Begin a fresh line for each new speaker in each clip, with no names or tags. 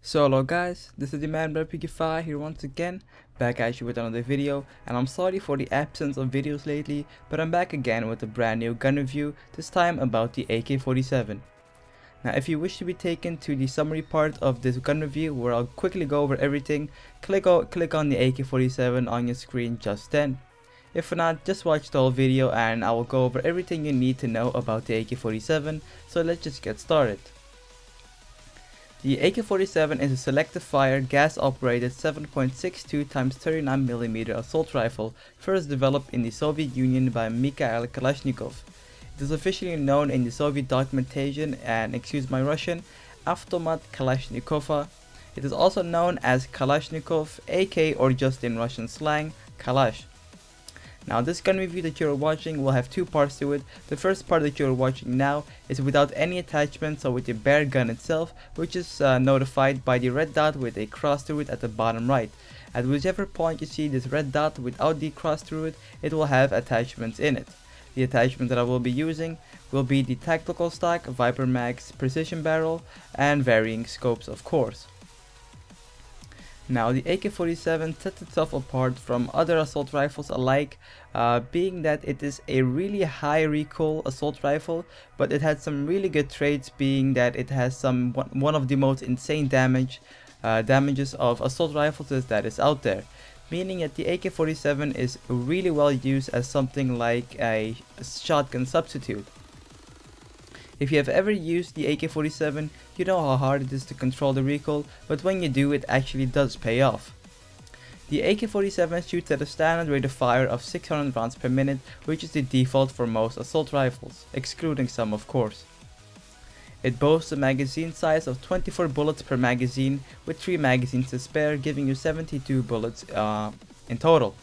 So hello guys, this is TheManBearPigify here once again, back at you with another video, and I'm sorry for the absence of videos lately, but I'm back again with a brand new gun review, this time about the AK47. Now if you wish to be taken to the summary part of this gun review where I'll quickly go over everything, click on the AK47 on your screen just then. If not, just watch the whole video and I will go over everything you need to know about the AK47, so let's just get started. The AK47 is a selective fire, gas operated 7.62 x 39mm assault rifle first developed in the Soviet Union by Mikhail Kalashnikov. It is officially known in the Soviet documentation and, excuse my Russian, Automat Kalashnikova. It is also known as Kalashnikov, AK, or just in Russian slang, Kalash. Now this gun review that you're watching will have two parts to it. The first part that you're watching now is without any attachments, so with the bare gun itself, which is notified by the red dot with a cross through it at the bottom right. At whichever point you see this red dot without the cross through it, it will have attachments in it. The attachment that I will be using will be the tactical stock, Viper mags, precision barrel, and varying scopes of course. Now the AK-47 sets itself apart from other assault rifles alike, being that it is a really high recoil assault rifle, but it has some really good traits, being that it has one of the most insane damages of assault rifles that is out there, meaning that the AK-47 is really well used as something like a shotgun substitute. If you have ever used the AK-47, you know how hard it is to control the recoil, but when you do, it actually does pay off. The AK-47 shoots at a standard rate of fire of 600 rounds per minute, which is the default for most assault rifles, excluding some of course. It boasts a magazine size of 24 bullets per magazine, with 3 magazines to spare, giving you 72 bullets in total.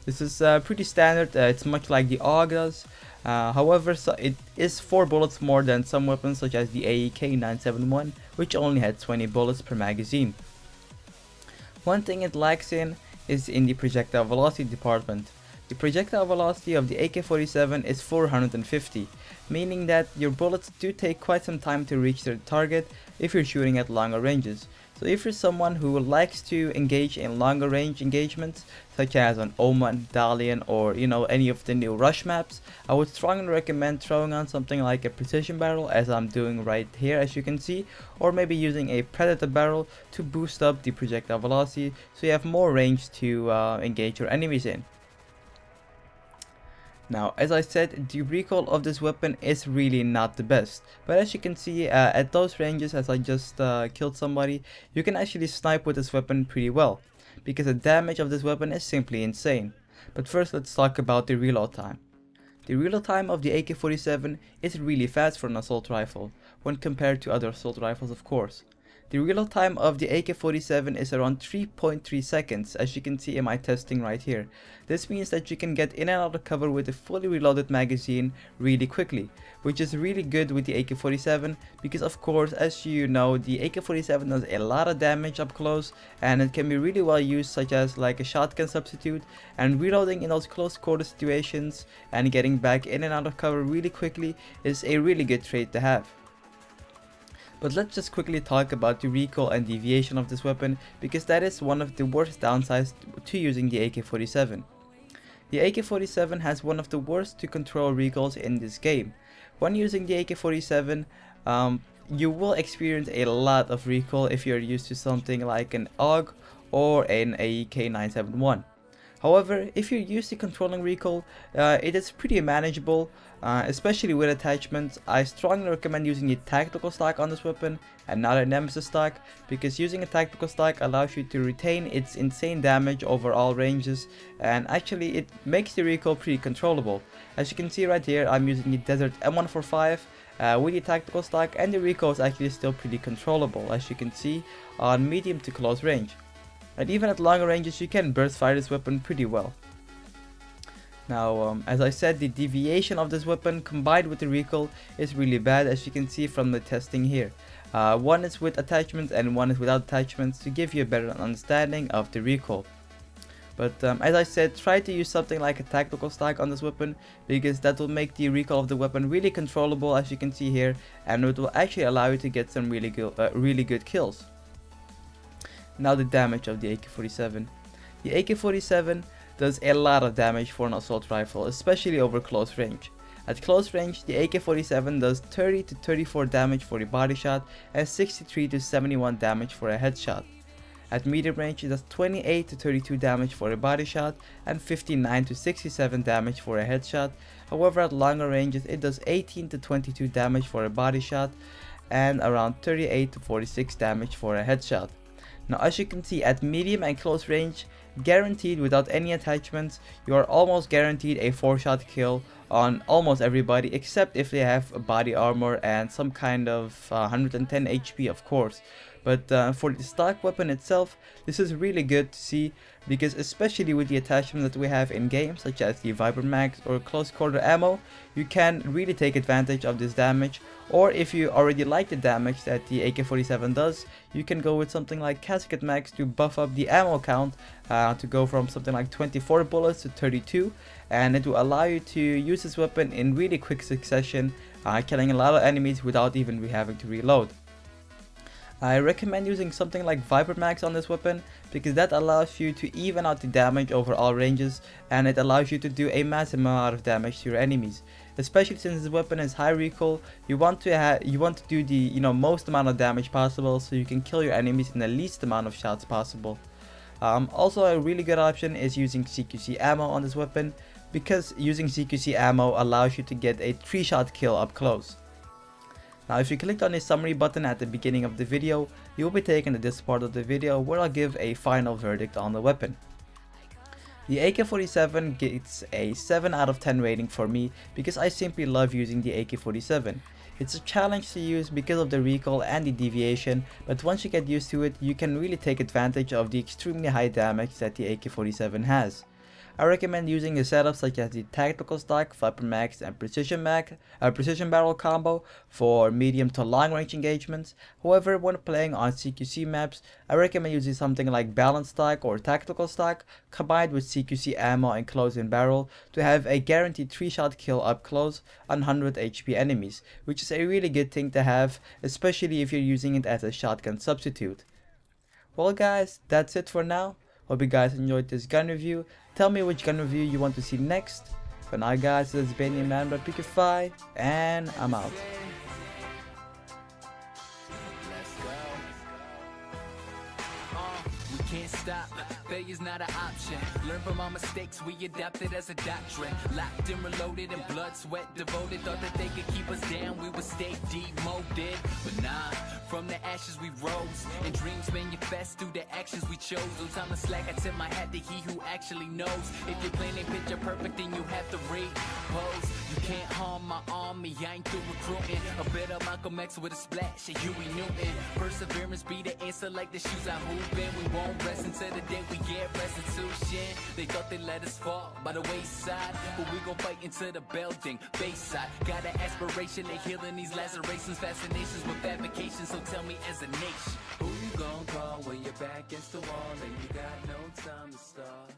This is pretty standard, it's much like the AUG does. However, it is 4 bullets more than some weapons such as the AK47, which only had 20 bullets per magazine. One thing it lacks in is in the projectile velocity department. The projectile velocity of the AK-47 is 450, meaning that your bullets do take quite some time to reach their target if you're shooting at longer ranges. So if you're someone who likes to engage in longer range engagements, such as on Oman, Dalian, or any of the new rush maps, I would strongly recommend throwing on something like a precision barrel, as I'm doing right here as you can see, or maybe using a predator barrel to boost up the projectile velocity so you have more range to engage your enemies in. Now, as I said, the recoil of this weapon is really not the best, but as you can see at those ranges, as I just killed somebody, you can actually snipe with this weapon pretty well, because the damage of this weapon is simply insane. But first, let's talk about the reload time. The reload time of the AK-47 is really fast for an assault rifle, when compared to other assault rifles of course. The reload time of the AK-47 is around 3.3 seconds, as you can see in my testing right here. This means that you can get in and out of cover with a fully reloaded magazine really quickly, which is really good with the AK-47 because of course, as you know, the AK-47 does a lot of damage up close and it can be really well used such as like a shotgun substitute, and reloading in those close quarter situations and getting back in and out of cover really quickly is a really good trait to have. But let's just quickly talk about the recoil and deviation of this weapon, because that is one of the worst downsides to using the AK-47. The AK-47 has one of the worst to control recoils in this game. When using the AK-47, you will experience a lot of recoil if you're used to something like an AUG or an AK-47. However, if you're used to controlling recoil, it is pretty manageable, especially with attachments. I strongly recommend using the tactical stock on this weapon and not a nemesis stock, because using a tactical stock allows you to retain its insane damage over all ranges, and actually it makes the recoil pretty controllable. As you can see right here, I'm using the Desert M145 with the tactical stock, and the recoil is actually still pretty controllable, as you can see, on medium to close range. And even at longer ranges, you can burst fire this weapon pretty well. Now, as I said, the deviation of this weapon combined with the recoil is really bad, as you can see from the testing here. One is with attachments and one is without attachments to give you a better understanding of the recoil. But as I said, try to use something like a tactical stock on this weapon, because that will make the recoil of the weapon really controllable, as you can see here, and it will actually allow you to get some really good kills. Now the damage of the AK-47. The AK-47 does a lot of damage for an assault rifle, especially over close range. At close range, the AK-47 does 30 to 34 damage for a body shot and 63 to 71 damage for a headshot. At medium range, it does 28 to 32 damage for a body shot and 59 to 67 damage for a headshot. However, at longer ranges, it does 18 to 22 damage for a body shot and around 38 to 46 damage for a headshot. Now, as you can see, at medium and close range, guaranteed without any attachments, you are almost guaranteed a 4-shot kill on almost everybody, except if they have body armor and some kind of 110 HP, of course. But for the stock weapon itself, this is really good to see, because especially with the attachment that we have in games such as the Viper Max or close quarter ammo, you can really take advantage of this damage. Or if you already like the damage that the AK-47 does, you can go with something like Casket Max to buff up the ammo count to go from something like 24 bullets to 32, and it will allow you to use this weapon in really quick succession, killing a lot of enemies without even having to reload. I recommend using something like Viper Max on this weapon, because that allows you to even out the damage over all ranges, and it allows you to do a massive amount of damage to your enemies. Especially since this weapon is high recoil, you want to do the most amount of damage possible, so you can kill your enemies in the least amount of shots possible. Also, a really good option is using CQC ammo on this weapon, because using CQC ammo allows you to get a 3-shot kill up close. Now, if you clicked on the summary button at the beginning of the video, you will be taken to this part of the video where I'll give a final verdict on the weapon. The AK-47 gets a 7 out of 10 rating for me, because I simply love using the AK-47. It's a challenge to use because of the recoil and the deviation, but once you get used to it, you can really take advantage of the extremely high damage that the AK-47 has. I recommend using a setup such as the Tactical Stock, Viper Max and Precision Barrel combo for medium to long range engagements. However, when playing on CQC maps, I recommend using something like Balanced Stock or Tactical Stock combined with CQC ammo and close-in barrel to have a guaranteed 3-shot kill up close on 100 HP enemies, which is a really good thing to have, especially if you're using it as a shotgun substitute. Well guys, that's it for now. Hope you guys enjoyed this gun review. Tell me which gun review you want to see next. For now guys, this has been TheManBearPigify, and I'm out.
Can't stop, failure's not an option. Learn from our mistakes, we adapt it as a doctrine. Locked and reloaded and blood, sweat devoted. Thought that they could keep us down, we would stay demoted. But nah, from the ashes we rose, and dreams manifest through the actions we chose. No time to slack, I tip my hat to he who actually knows. If you're planning picture perfect, then you have to repose. You can't harm my army, I ain't through recruiting. A bit of Malcolm X with a splash of Huey Newton. Perseverance be the answer like the shoes I hoop in. We won't rest until the day we get restitution. They thought they let us fall by the wayside, but we gon' fight into the building, Bayside. Got an aspiration of healing these lacerations, fascinations with fabrication. So tell me as a nation, who you gon' call when you're back against the wall and you got no time to start?